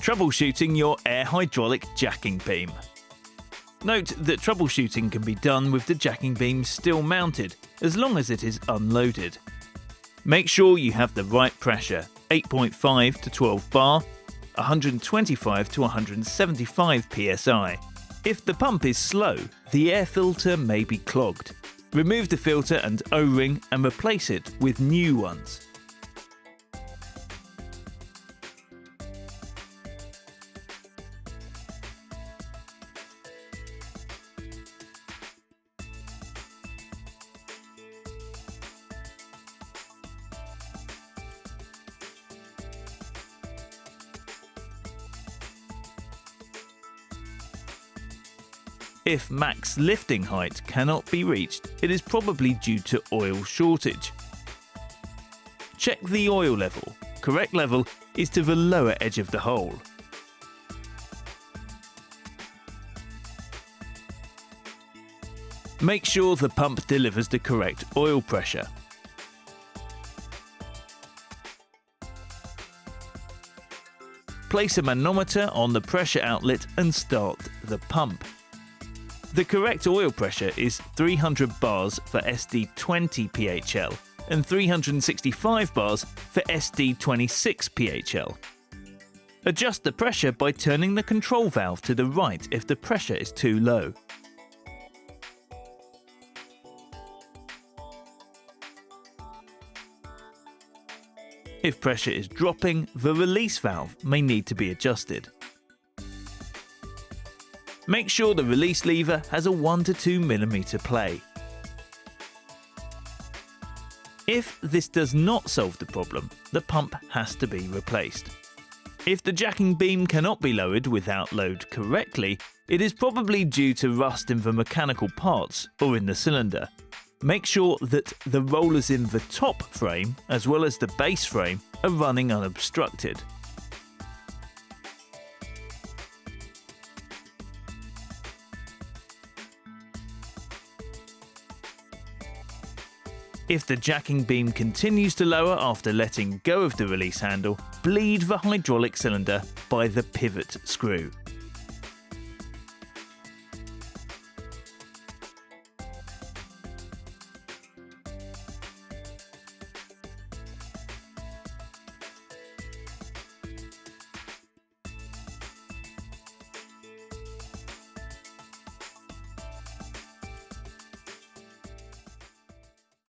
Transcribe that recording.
Troubleshooting your air hydraulic jacking beam. Note that troubleshooting can be done with the jacking beam still mounted, as long as it is unloaded. Make sure you have the right pressure, 8.5 to 12 bar, 125 to 175 psi. If the pump is slow, the air filter may be clogged. Remove the filter and O-ring and replace it with new ones. If max lifting height cannot be reached, it is probably due to oil shortage. Check the oil level. Correct level is to the lower edge of the hole. Make sure the pump delivers the correct oil pressure. Place a manometer on the pressure outlet and start the pump. The correct oil pressure is 300 bars for SD20 PHL and 365 bars for SD26 PHL. Adjust the pressure by turning the control valve to the right if the pressure is too low. If pressure is dropping, the release valve may need to be adjusted. Make sure the release lever has a 1 to 2 mm play. If this does not solve the problem, the pump has to be replaced. If the jacking beam cannot be lowered without load correctly, it is probably due to rust in the mechanical parts or in the cylinder. Make sure that the rollers in the top frame, as well as the base frame, are running unobstructed. If the jacking beam continues to lower after letting go of the release handle, bleed the hydraulic cylinder by the pivot screw.